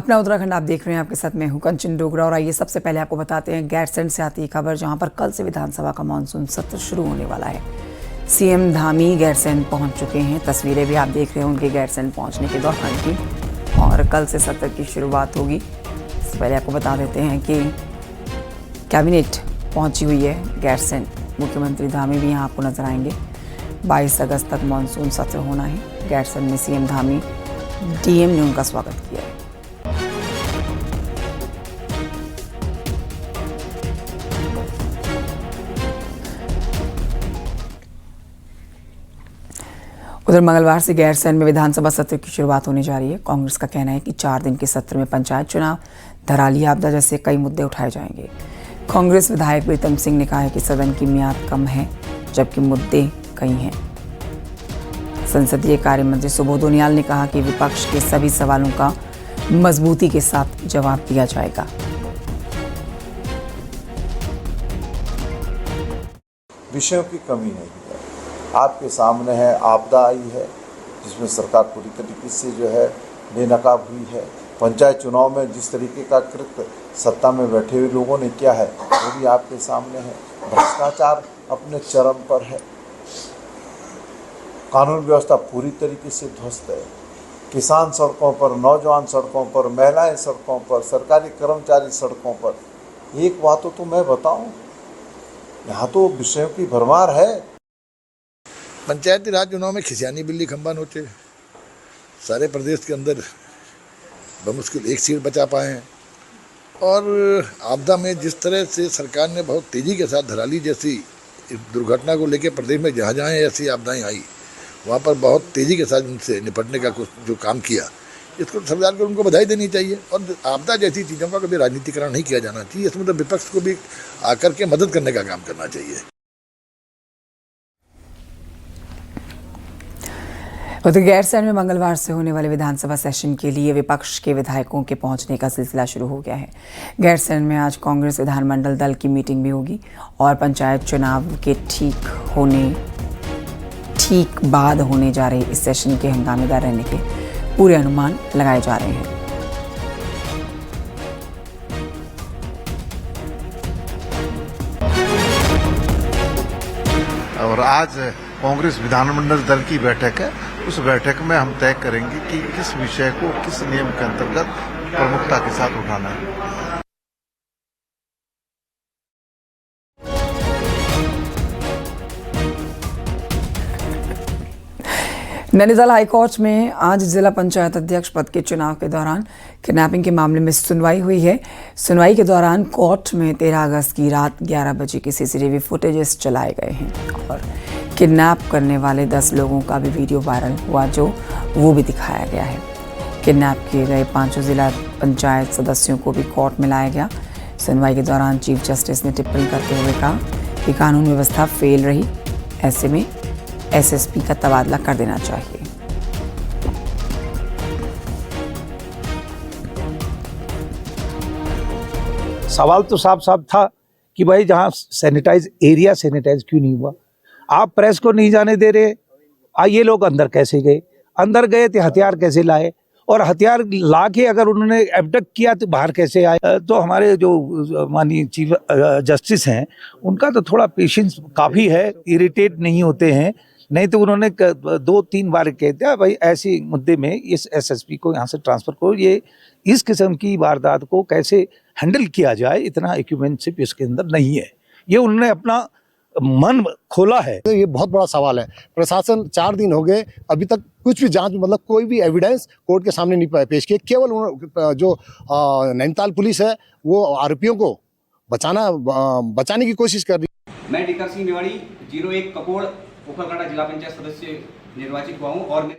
अपना उत्तराखंड आप देख रहे हैं, आपके साथ मैं हूं कंचन डोगरा। और आइए सबसे पहले आपको बताते हैं गैरसैंण से आती खबर, जहां पर कल से विधानसभा का मानसून सत्र शुरू होने वाला है। सीएम धामी गैरसैंण पहुंच चुके हैं। तस्वीरें भी आप देख रहे हैं उनके गैरसैंण पहुंचने के दौरान की। और कल से सत्र की शुरुआत होगी। इससे पहले आपको बता देते हैं कि कैबिनेट पहुंची हुई है गैरसैंण। मुख्यमंत्री धामी भी यहाँ आपको नजर आएंगे। 22 अगस्त तक मानसून सत्र होना है। गैरसैंण में सीएम धामी, डीएम ने उनका स्वागत किया है। उधर मंगलवार से गैरसैंण में विधानसभा सत्र की शुरुआत होने जा रही है। कांग्रेस का कहना है कि 4 दिन के सत्र में पंचायत चुनाव, धराली आपदा जैसे कई मुद्दे उठाए जाएंगे। कांग्रेस विधायक प्रीतम सिंह ने कहा है कि सदन की मियाद कम है, जबकि मुद्दे कई हैं। संसदीय कार्य मंत्री सुबोध उनियाल ने कहा कि विपक्ष के सभी सवालों का मजबूती के साथ जवाब दिया जाएगा। विषयों की कमी नहीं है। आपके सामने है आपदा आई है, जिसमें सरकार पूरी तरीके से जो है बेनकाब हुई है। पंचायत चुनाव में जिस तरीके का कृत्य सत्ता में बैठे हुए लोगों ने किया है, वो भी आपके सामने है। भ्रष्टाचार अपने चरम पर है। कानून व्यवस्था पूरी तरीके से ध्वस्त है। किसान सड़कों पर, नौजवान सड़कों पर, महिलाएं सड़कों पर, सरकारी कर्मचारी सड़कों पर। एक बात तो मैं बताऊं, यहाँ तो विषयों की भरमार है। पंचायती राज चुनाव में खिसियानी बिल्ली खंबा नोचे। सारे प्रदेश के अंदर बमुश्किल 1 सीट बचा पाए हैं। और आपदा में जिस तरह से सरकार ने बहुत तेज़ी के साथ धराली जैसी दुर्घटना को लेकर प्रदेश में जहाँ जहाँ ऐसी आपदाएं आई, वहाँ पर बहुत तेज़ी के साथ उनसे निपटने का कुछ जो काम किया, इसको सरकार को उनको बधाई देनी चाहिए। और आपदा जैसी चीज़ों का कभी राजनीतिकरण नहीं किया जाना चाहिए। इसमें तो विपक्ष को भी आकर के मदद करने का काम करना चाहिए। उधर गैरसैंण में मंगलवार से होने वाले विधानसभा सेशन के लिए विपक्ष के विधायकों के पहुंचने का सिलसिला शुरू हो गया है। गैरसैंण में आज कांग्रेस विधानमंडल दल की मीटिंग भी होगी और पंचायत चुनाव के ठीक बाद होने जा रहे इस सेशन के हंगामेदार रहने के पूरे अनुमान लगाए जा रहे हैं। और आज कांग्रेस विधानमंडल दल की बैठक है। उस बैठक में हम तय करेंगे कि किस विषय को किस नियम के अंतर्गत प्रमुखता के साथ उठाना है। नैनीताल हाईकोर्ट में आज जिला पंचायत अध्यक्ष पद के चुनाव के दौरान किडनैपिंग के मामले में सुनवाई हुई है। सुनवाई के दौरान कोर्ट में 13 अगस्त की रात 11 बजे के सीसीटीवी फुटेजेस चलाए गए हैं और किडनैप करने वाले 10 लोगों का भी वीडियो वायरल हुआ, जो वो भी दिखाया गया है। किडनैप किए गए 5 जिला पंचायत सदस्यों को भी कोर्ट में लाया गया। सुनवाई के दौरान चीफ जस्टिस ने टिप्पणी करते हुए कहा कि कानून व्यवस्था फेल रही, ऐसे में एसएसपी का तबादला कर देना चाहिए। सवाल तो साफ साफ था कि भाई जहां सैनिटाइज एरिया सैनिटाइज क्यों नहीं हुआ? आप प्रेस को नहीं जाने दे रहे। ये लोग अंदर कैसे गए? अंदर गए तो हथियार कैसे लाए? और हथियार ला के अगर उन्होंने एबडक्ट किया तो बाहर कैसे आए? तो हमारे जो माननीय चीफ जस्टिस हैं, उनका तो थोड़ा पेशेंस काफ़ी है, इरिटेट नहीं होते हैं। नहीं तो उन्होंने 2-3 बार कह दिया भाई ऐसे मुद्दे में इस एसएसपी को यहाँ से ट्रांसफ़र करो। ये इस किस्म की वारदात को कैसे हैंडल किया जाए, इतना इक्विपमेंटशिप इसके अंदर नहीं है। ये उन्होंने अपना मन खोला है। तो ये बहुत बड़ा सवाल है। प्रशासन 4 दिन हो गए, अभी तक कुछ भी जांच, मतलब कोई भी एविडेंस कोर्ट के सामने नहीं पेश किए। केवल जो नैनीताल पुलिस है वो आरोपियों को बचाने की कोशिश कर रही है। मैं डीकर सिंह मेवाड़ी 01 कपोड़ पोखरकांडा जिला पंचायत सदस्य निर्वाचित हुआ हूँ और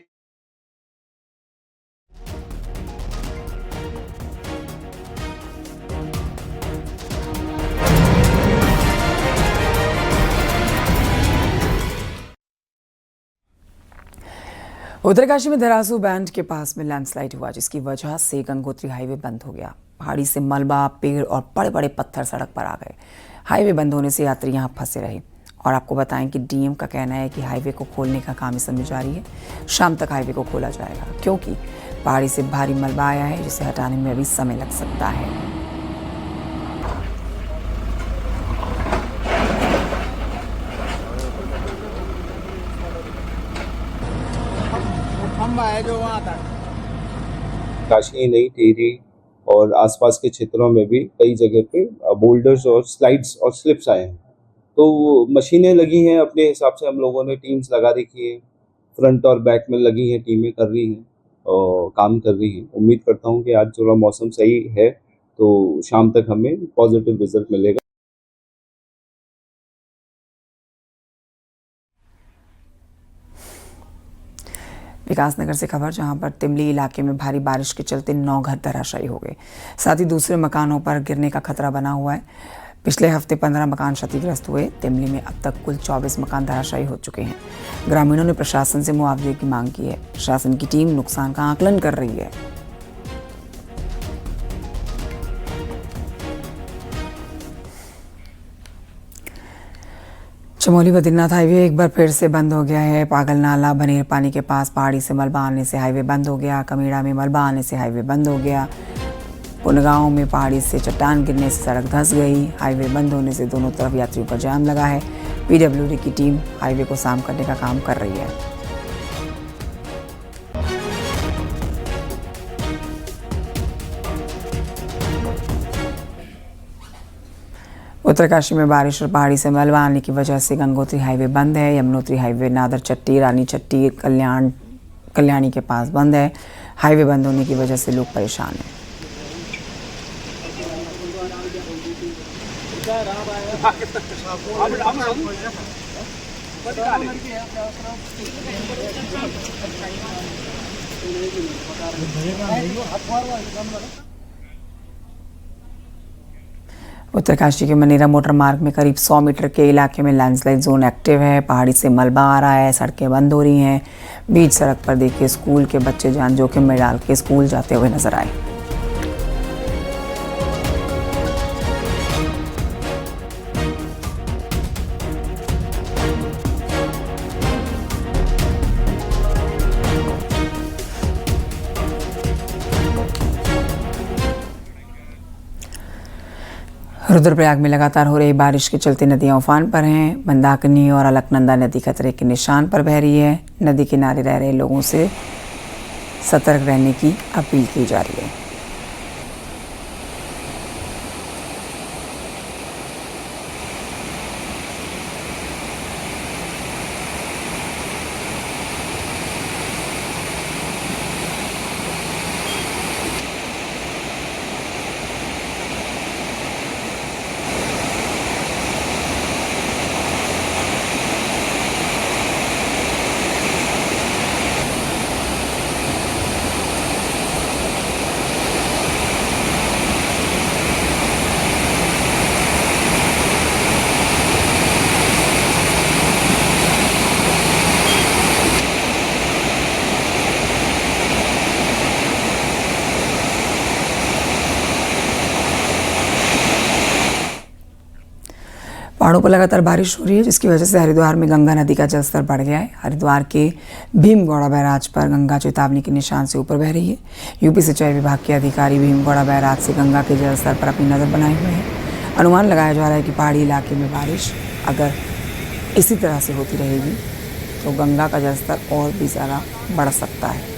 उत्तरकाशी में धरासू बैंड के पास में लैंडस्लाइड हुआ, जिसकी वजह से गंगोत्री हाईवे बंद हो गया। पहाड़ी से मलबा, पेड़ और बड़े बड़े पत्थर सड़क पर आ गए। हाईवे बंद होने से यात्री यहां फंसे रहे। और आपको बताएं कि डीएम का कहना है कि हाईवे को खोलने का काम इस समय जारी है। शाम तक हाईवे को खोला जाएगा, क्योंकि पहाड़ी से भारी मलबा आया है जिसे हटाने में अभी समय लग सकता है। काशी नहीं, टिहरी और आसपास के क्षेत्रों में भी कई जगह पे बोल्डर्स और स्लाइड्स और स्लिप्स आए हैं। तो मशीनें लगी हैं, अपने हिसाब से हम लोगों ने टीम्स लगा रखी है, फ्रंट और बैक में लगी हैं, टीमें कर रही हैं और काम कर रही हैं। उम्मीद करता हूं कि आज थोड़ा मौसम सही है तो शाम तक हमें पॉजिटिव रिजल्ट मिलेगा। विकासनगर से खबर, जहां पर तिमली इलाके में भारी बारिश के चलते 9 घर धराशायी हो गए। साथ ही दूसरे मकानों पर गिरने का खतरा बना हुआ है। पिछले हफ्ते 15 मकान क्षतिग्रस्त हुए। तिमली में अब तक कुल 24 मकान धराशायी हो चुके हैं। ग्रामीणों ने प्रशासन से मुआवजे की मांग की है। प्रशासन की टीम नुकसान का आकलन कर रही है। चमोली बद्रीनाथ हाईवे एक बार फिर से बंद हो गया है। पागल नाला बनेर पानी के पास पहाड़ी से मलबा आने से हाईवे बंद हो गया। कमीड़ा में मलबा आने से हाईवे बंद हो गया। पुनगांव में पहाड़ी से चट्टान गिरने से सड़क धंस गई। हाईवे बंद होने से दोनों तरफ यात्रियों का जाम लगा है। पीडब्ल्यूडी की टीम हाईवे को साफ करने का काम कर रही है। उत्तरकाशी में बारिश और पहाड़ी से मलबा आने की वजह से गंगोत्री हाईवे बंद है। यमुनोत्री हाईवे नादर चट्टी, रानी चट्टी, कल्याणी के पास बंद है। हाईवे बंद होने की वजह से लोग परेशान हैं। उत्तरकाशी के मनेरा मोटर मार्ग में करीब 100 मीटर के इलाके में लैंडस्लाइड जोन एक्टिव है। पहाड़ी से मलबा आ रहा है, सड़कें बंद हो रही हैं। बीच सड़क पर देखिए स्कूल के बच्चे जान जोखिम में डाल के स्कूल जाते हुए नजर आए। रुद्रप्रयाग में लगातार हो रही बारिश के चलते नदियां उफान पर हैं। मंदाकिनी और अलकनंदा नदी खतरे के निशान पर बह रही है। नदी किनारे रह रहे लोगों से सतर्क रहने की अपील की जा रही है। पहाड़ों पर लगातार बारिश हो रही है, जिसकी वजह से हरिद्वार में गंगा नदी का जलस्तर बढ़ गया है। हरिद्वार के भीमगौड़ा बैराज पर गंगा चेतावनी के निशान से ऊपर बह रही है। यूपी सिंचाई विभाग के अधिकारी भीमगौड़ा बैराज से गंगा के जलस्तर पर अपनी नज़र बनाए हुए हैं। अनुमान लगाया जा रहा है कि पहाड़ी इलाके में बारिश अगर इसी तरह से होती रहेगी तो गंगा का जलस्तर और भी ज़्यादा बढ़ सकता है।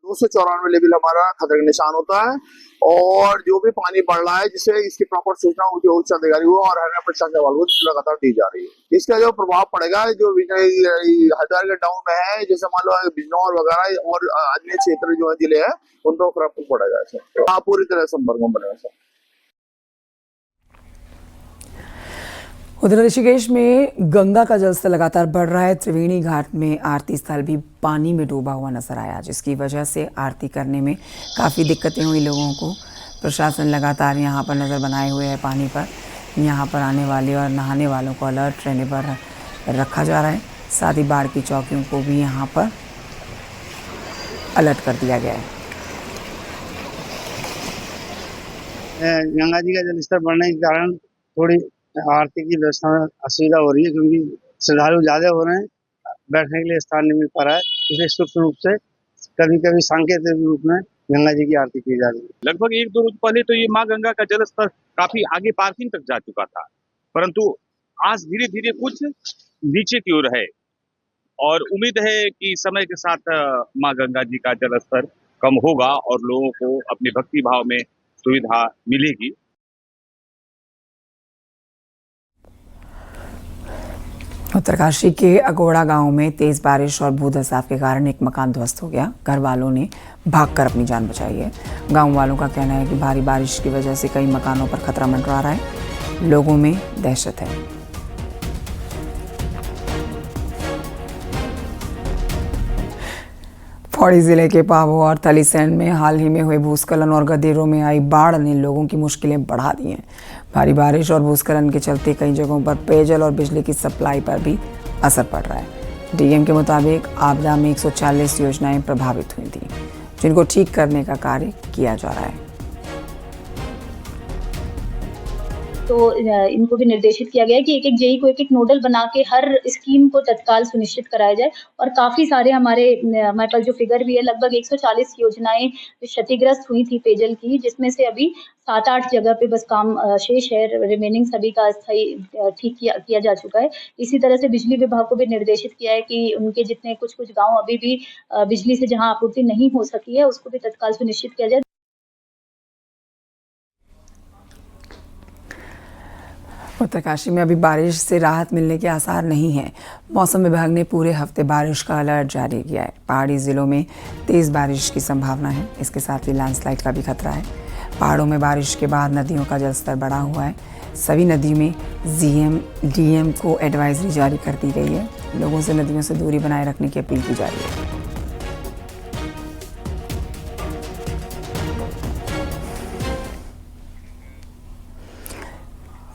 से 94 लेवल हमारा खतरे का निशान होता है और जो भी पानी बढ़ रहा है जिससे इसकी प्रॉपर सूचना जो उच्च अधिकारी को और हरियाणा प्रशासन वालों को लगातार दी जा रही है। इसका जो प्रभाव पड़ेगा जो हरिद्वार के डाउन में है, जैसे मान लो बिजनौर वगैरह और अन्य क्षेत्र जो है जिले हैं उनको प्रभाव पड़ेगा। सर पूरी तरह संपर्क में बनेगा। सर उधर ऋषिकेश में गंगा का जलस्तर लगातार बढ़ रहा है। त्रिवेणी घाट में आरती स्थल भी पानी में डूबा हुआ नजर आया, जिसकी वजह से आरती करने में काफ़ी दिक्कतें हुई लोगों को। प्रशासन लगातार यहां पर नज़र बनाए हुए है पानी पर। यहां पर आने वाले और नहाने वालों को अलर्ट रहने पर रखा जा रहा है। साथ ही बाढ़ की चौकियों को भी यहां पर अलर्ट कर दिया गया है। गंगा जी का जलस्तर बढ़ने के कारण थोड़ी आर्थिक की व्यवस्था में असुविधा हो रही है, क्योंकि श्रद्धालु ज्यादा हो रहे हैं, बैठने के लिए स्थान नहीं मिल पा रहा है। इसलिए सूक्ष्म रूप से कभी कभी सांकेतिक रूप में गंगा जी की आरती की जा रही है। लगभग 1-2 रोज पहले तो ये माँ गंगा का जलस्तर काफी आगे पार्किंग तक जा चुका था, परंतु आज धीरे धीरे कुछ नीचे की ओर है और उम्मीद है कि समय के साथ माँ गंगा जी का जलस्तर कम होगा और लोगों को अपने भक्ति भाव में सुविधा मिलेगी। उत्तरकाशी के अगोड़ा गांव में तेज बारिश और भूधसाव के कारण एक मकान ध्वस्त हो गया। घर वालों ने भागकर अपनी जान बचाई है। गांव वालों का कहना है कि भारी बारिश की वजह से कई मकानों पर खतरा मंडरा रहा है। लोगों में दहशत है। पौड़ी जिले के पाबो और थलीसैंड में हाल ही में हुए भूस्खलन और गदेरों में आई बाढ़ ने लोगों की मुश्किलें बढ़ा दी हैं। भारी बारिश और भूस्खलन के चलते कई जगहों पर पेयजल और बिजली की सप्लाई पर भी असर पड़ रहा है। डीएम के मुताबिक आपदा में 140 योजनाएं प्रभावित हुई थी, जिनको ठीक करने का कार्य किया जा रहा है। तो इनको भी निर्देशित किया गया है कि एक-एक जेई को एक-एक नोडल बना के हर स्कीम को तत्काल सुनिश्चित कराया जाए। और काफ़ी सारे हमारे पास जो फिगर भी है, लगभग 140 योजनाएं क्षतिग्रस्त हुई थी पेयजल की, जिसमें से अभी 7-8 जगह पे बस काम शेष है। रिमेनिंग सभी का अस्थायी ठीक किया जा चुका है। इसी तरह से बिजली विभाग को भी निर्देशित किया है कि उनके जितने कुछ गाँव अभी भी बिजली से जहाँ आपूर्ति नहीं हो सकी है, उसको भी तत्काल सुनिश्चित किया जाए। उत्तरकाशी में अभी बारिश से राहत मिलने के आसार नहीं हैं। मौसम विभाग ने पूरे हफ्ते बारिश का अलर्ट जारी किया है। पहाड़ी जिलों में तेज़ बारिश की संभावना है। इसके साथ ही लैंडस्लाइड का भी खतरा है। पहाड़ों में बारिश के बाद नदियों का जलस्तर बढ़ा हुआ है। सभी नदियों में डीएम को एडवाइजरी जारी कर दी गई है। लोगों से नदियों से दूरी बनाए रखने की अपील की जा रही है।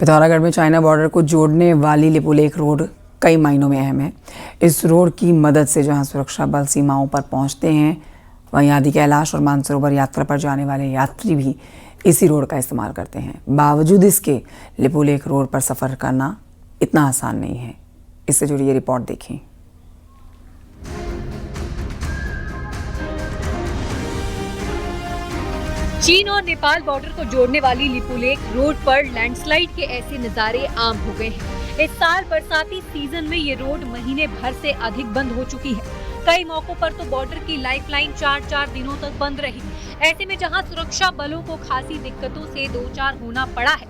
पिथौरागढ़ में चाइना बॉर्डर को जोड़ने वाली लिपुलेख रोड कई मायनों में अहम है। इस रोड की मदद से जहां सुरक्षा बल सीमाओं पर पहुंचते हैं, वहीं आदि कैलाश और मानसरोवर यात्रा पर जाने वाले यात्री भी इसी रोड का इस्तेमाल करते हैं। बावजूद इसके लिपुलेख रोड पर सफ़र करना इतना आसान नहीं है। इससे जुड़ी ये रिपोर्ट देखें। चीन और नेपाल बॉर्डर को जोड़ने वाली लिपुलेख रोड पर लैंडस्लाइड के ऐसे नजारे आम हो गए हैं। इस साल बरसाती सीजन में ये रोड महीने भर से अधिक बंद हो चुकी है। कई मौकों पर तो बॉर्डर की लाइफलाइन 4-4 दिनों तक बंद रही। ऐसे में जहां सुरक्षा बलों को खासी दिक्कतों से दो चार होना पड़ा है,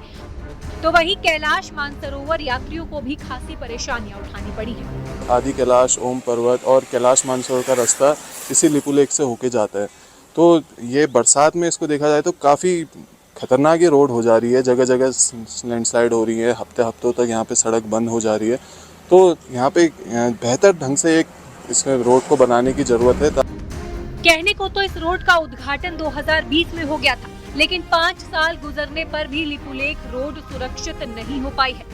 तो वहीं कैलाश मानसरोवर यात्रियों को भी खासी परेशानियां उठानी पड़ी है। आदि कैलाश, ओम पर्वत और कैलाश मानसरोवर का रास्ता इसी लिपुलेख से होके जाता है। तो ये बरसात में इसको देखा जाए तो काफ़ी खतरनाक ये रोड हो जा रही है। जगह जगह लैंडस्लाइड हो रही है। हफ्तों तक यहाँ पे सड़क बंद हो जा रही है। तो यहाँ पे बेहतर ढंग से एक इसमें रोड को बनाने की ज़रूरत है। कहने को तो इस रोड का उद्घाटन 2020 में हो गया था, लेकिन 5 साल गुजरने पर भी लिपुलेख रोड सुरक्षित नहीं हो पाई है।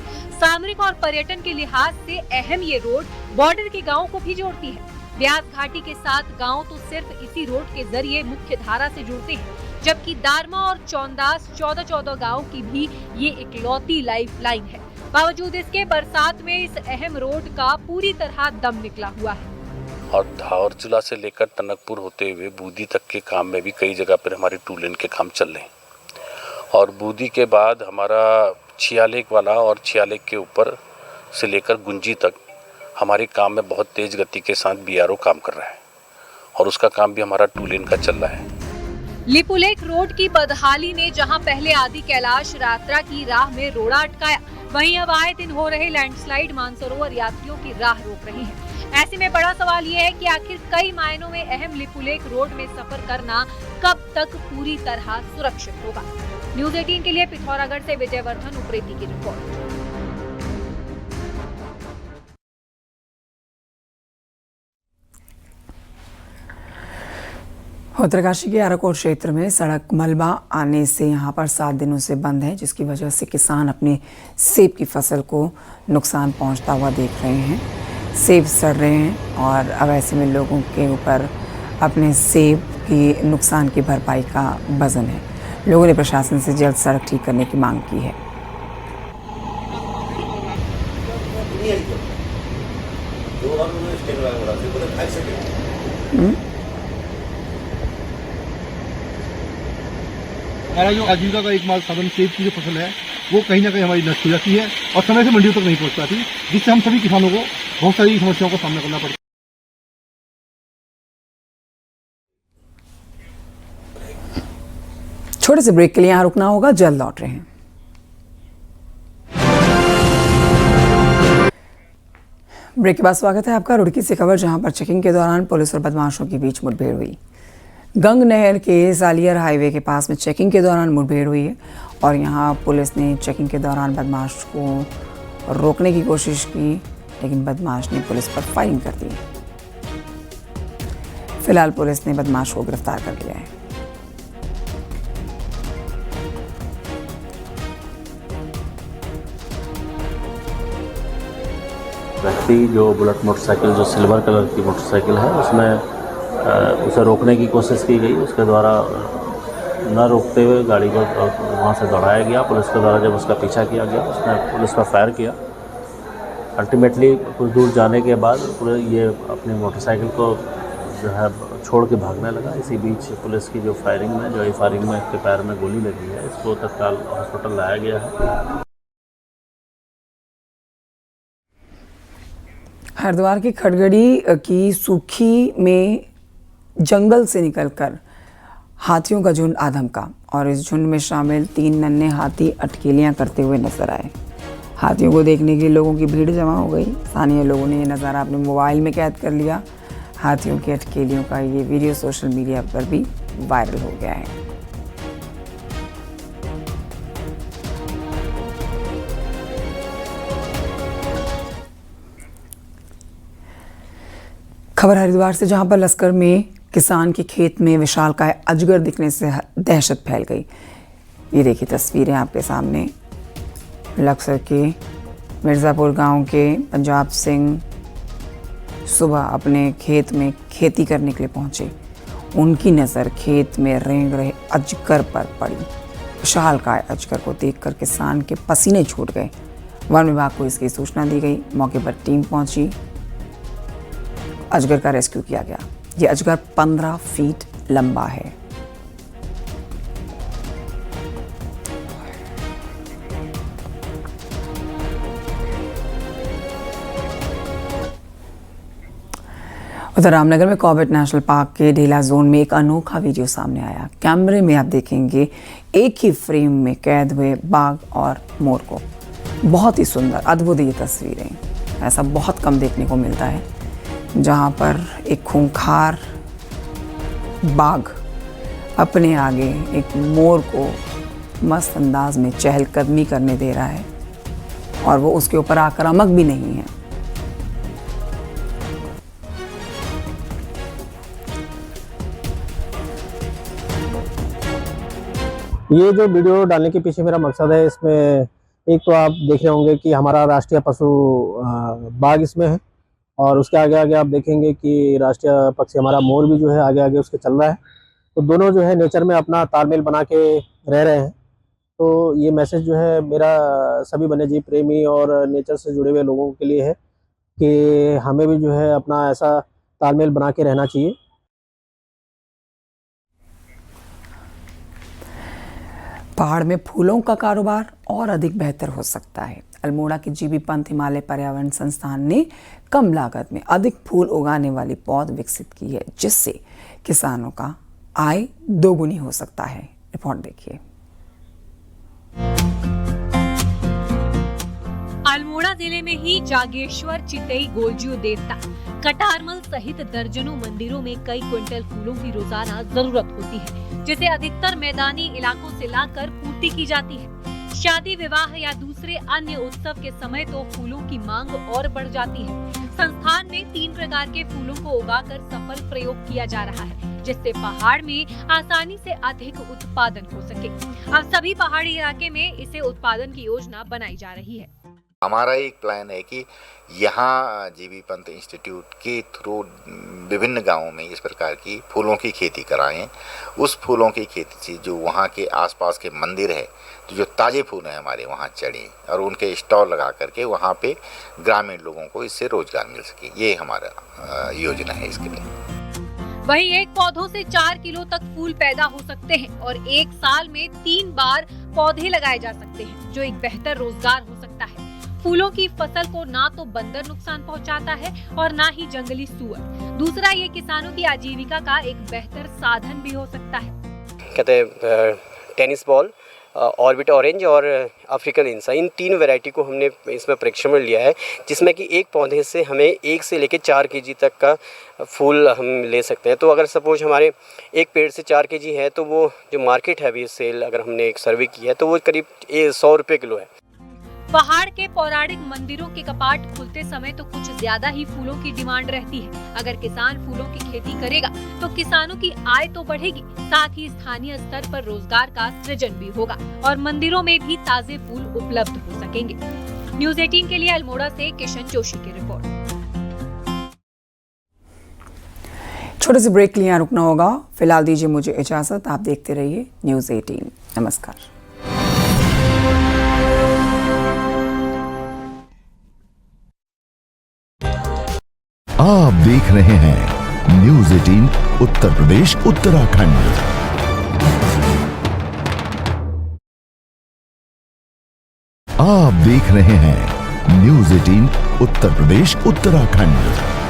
सामरिक और पर्यटन के लिहाज से अहम ये रोड बॉर्डर के गाँव को भी जोड़ती है। ब्यास घाटी के 7 गांव तो सिर्फ इसी रोड के जरिए मुख्य धारा से जुड़ते हैं, जबकि दारमा और चौंदास 14 गांव की भी ये इकलौती लाइफलाइन है। बावजूद इसके बरसात में इस अहम रोड का पूरी तरह दम निकला हुआ है। और धार जिला से लेकर टनकपुर होते हुए बूंदी तक के काम में भी कई जगह पर हमारे 2 लेन के काम चल रहे हैं। और बूंदी के बाद हमारा छियालेक वाला और छियालेक के ऊपर से लेकर गुंजी तक हमारे काम में बहुत तेज गति के साथ बीआरओ काम कर रहा है और उसका काम भी हमारा 2 लेन का चल रहा है। लिपुलेख रोड की बदहाली ने जहां पहले आदि कैलाश यात्रा की राह में रोड़ा अटकाया, वहीं अब आए दिन हो रहे लैंडस्लाइड मानसरोवर यात्रियों की राह रोक रही है। ऐसे में बड़ा सवाल ये है कि आखिर कई मायनों में अहम लिपुलेख रोड में सफर करना कब तक पूरी तरह सुरक्षित होगा। न्यूज़ 18 के लिए पिथौरागढ़ से विजयवर्धन उप्रेती की रिपोर्ट। उत्तरकाशी के आराकोट क्षेत्र में सड़क मलबा आने से यहां पर 7 दिनों से बंद है, जिसकी वजह से किसान अपने सेब की फसल को नुकसान पहुंचता हुआ देख रहे हैं। सेब सड़ रहे हैं और अब ऐसे में लोगों के ऊपर अपने सेब की नुकसान की भरपाई का वजन है। लोगों ने प्रशासन से जल्द सड़क ठीक करने की मांग की है। हमारा जो आजीविका का एकमात्र साधन सेब की जो फसल है वो कहीं ना कहीं हमारी नष्ट हो जाती है और समय से मंडियों तक नहीं पहुंच पाती, जिससे हम सभी किसानों को बहुत सारी समस्याओं का सामना करना पड़ता है। छोटे से ब्रेक के लिए यहाँ रुकना होगा, जल्द लौट रहे हैं। ब्रेक के बाद स्वागत है आपका। रुड़की से खबर, जहां पर चेकिंग के दौरान पुलिस और बदमाशों के बीच मुठभेड़ हुई। गंग नहर के सालियर हाईवे के पास में चेकिंग के दौरान मुठभेड़ हुई है और यहां पुलिस ने चेकिंग के दौरान बदमाश को रोकने की कोशिश की, लेकिन बदमाश ने पुलिस पर फायरिंग कर दी। फिलहाल पुलिस ने बदमाश को गिरफ्तार कर लिया है। व्यक्ति जो बुलेट मोटरसाइकिल, जो सिल्वर कलर की मोटरसाइकिल है, उसमें उसे रोकने की कोशिश की गई। उसके द्वारा न रोकते हुए गाड़ी को वहाँ से दौड़ाया गया। पुलिस के द्वारा जब उसका पीछा किया गया, उसने पुलिस पर फायर किया। अल्टीमेटली कुछ दूर जाने के बाद ये अपनी मोटरसाइकिल को जो है छोड़ के भागने लगा। इसी बीच पुलिस की जो फायरिंग में इसके पैर में गोली लगी है, इसको तत्काल हॉस्पिटल लाया गया है। हरिद्वार की खड़गड़ी की सूखी में जंगल से निकलकर हाथियों का झुंड आधमका और इस झुंड में शामिल 3 नन्हे हाथी अटकेलियां करते हुए नजर आए। हाथियों को देखने के लिए लोगों की भीड़ जमा हो गई। स्थानीय लोगों ने ये नज़ारा अपने मोबाइल में कैद कर लिया। हाथियों की अटकेलियों का ये वीडियो सोशल मीडिया पर भी वायरल हो गया है। खबर हरिद्वार से, जहां पर लश्कर में किसान के खेत में विशालकाय अजगर दिखने से दहशत फैल गई। ये देखिए तस्वीरें आपके सामने। लक्सर के मिर्ज़ापुर गांव के पंजाब सिंह सुबह अपने खेत में खेती करने के लिए पहुंचे। उनकी नज़र खेत में रेंग रहे अजगर पर पड़ी। विशालकाय अजगर को देखकर किसान के पसीने छूट गए। वन विभाग को इसकी सूचना दी गई। मौके पर टीम पहुंची, अजगर का रेस्क्यू किया गया। ये अजगर 15 फीट लंबा है। उधर रामनगर में कॉर्बेट नेशनल पार्क के ढेला जोन में एक अनोखा वीडियो सामने आया। कैमरे में आप देखेंगे एक ही फ्रेम में कैद हुए बाघ और मोर को। बहुत ही सुंदर, अद्भुत ये तस्वीरें, ऐसा बहुत कम देखने को मिलता है, जहां पर एक खूंखार बाघ अपने आगे एक मोर को मस्त अंदाज में चहलकदमी करने दे रहा है और वो उसके ऊपर आक्रामक भी नहीं है। ये जो वीडियो डालने के पीछे मेरा मकसद है, इसमें एक तो आप देख रहे होंगे कि हमारा राष्ट्रीय पशु बाघ इसमें है और उसके आगे आगे आप देखेंगे कि राष्ट्रीय पक्षी हमारा मोर भी जो है आगे आगे उसके चल रहा है। तो दोनों जो है नेचर में अपना तालमेल बना के रह रहे हैं। तो ये मैसेज जो है मेरा सभी वन्यजीव प्रेमी और नेचर से जुड़े हुए लोगों के लिए है कि हमें भी जो है अपना ऐसा तालमेल बना के रहना चाहिए। पहाड़ में फूलों का कारोबार और अधिक बेहतर हो सकता है। अल्मोड़ा के जीबी पंत हिमालय पर्यावरण संस्थान ने कम लागत में अधिक फूल उगाने वाली पौध विकसित की है, जिससे किसानों का आय दोगुनी हो सकता है। रिपोर्ट देखिए। अल्मोड़ा जिले में ही जागेश्वर, चितई, गोलजियो देवता, कटारमल सहित दर्जनों मंदिरों में कई क्विंटल फूलों की रोजाना जरूरत होती है, जिसे अधिकतर मैदानी इलाकों से लाकर पूर्ति की जाती है। शादी, विवाह या दूसरे अन्य उत्सव के समय तो फूलों की मांग और बढ़ जाती है। संस्थान में 3 प्रकार के फूलों को उगाकर सफल प्रयोग किया जा रहा है, जिससे पहाड़ में आसानी से अधिक उत्पादन हो सके। अब सभी पहाड़ी इलाके में इसे उत्पादन की योजना बनाई जा रही है। हमारा एक प्लान है कि यहाँ जीबी पंत इंस्टीट्यूट के थ्रू विभिन्न गांवों में इस प्रकार की फूलों की खेती कराएं। उस फूलों की खेती से जो वहाँ के आसपास के मंदिर है, तो जो ताज़े फूल हैं हमारे वहाँ चढ़ें और उनके स्टॉल लगा करके वहाँ पे ग्रामीण लोगों को इससे रोजगार मिल सके। ये हमारा योजना है इसके लिए। वहीं एक पौधों से 4 किलो तक फूल पैदा हो सकते हैं और एक साल में 3 बार पौधे लगाए जा सकते हैं, जो एक बेहतर रोजगार हो सकता है। फूलों की फसल को ना तो बंदर नुकसान पहुंचाता है और ना ही जंगली सूअर। दूसरा, ये किसानों की आजीविका का एक बेहतर साधन भी हो सकता है। कहते हैं टेनिस बॉल, ऑर्बिट ऑरेंज और अफ्रीकन इंसा, इन 3 वैरायटी को हमने इसमें परीक्षण में लिया है, जिसमें कि एक पौधे से हमें 1 से लेकर 4 केजी तक का फूल हम ले सकते हैं। तो अगर सपोज हमारे एक पेड़ से 4 केजी है, तो वो जो मार्केट है अभी सेल, अगर हमने एक सर्वे किया है, तो वो करीब 100 रुपये किलो है। पहाड़ के पौराणिक मंदिरों के कपाट खुलते समय तो कुछ ज्यादा ही फूलों की डिमांड रहती है। अगर किसान फूलों की खेती करेगा तो किसानों की आय तो बढ़ेगी, साथ ही स्थानीय स्तर पर रोजगार का सृजन भी होगा और मंदिरों में भी ताजे फूल उपलब्ध हो सकेंगे। न्यूज़ 18 के लिए अल्मोड़ा से किशन जोशी की रिपोर्ट। छोटे से ब्रेक के लिए यहाँ रुकना होगा। फिलहाल दीजिए मुझे इजाजत। आप देखते रहिए न्यूज़ 18। नमस्कार। आप देख रहे हैं न्यूज़ 18 उत्तर प्रदेश उत्तराखंड। आप देख रहे हैं न्यूज़ 18 उत्तर प्रदेश उत्तराखंड।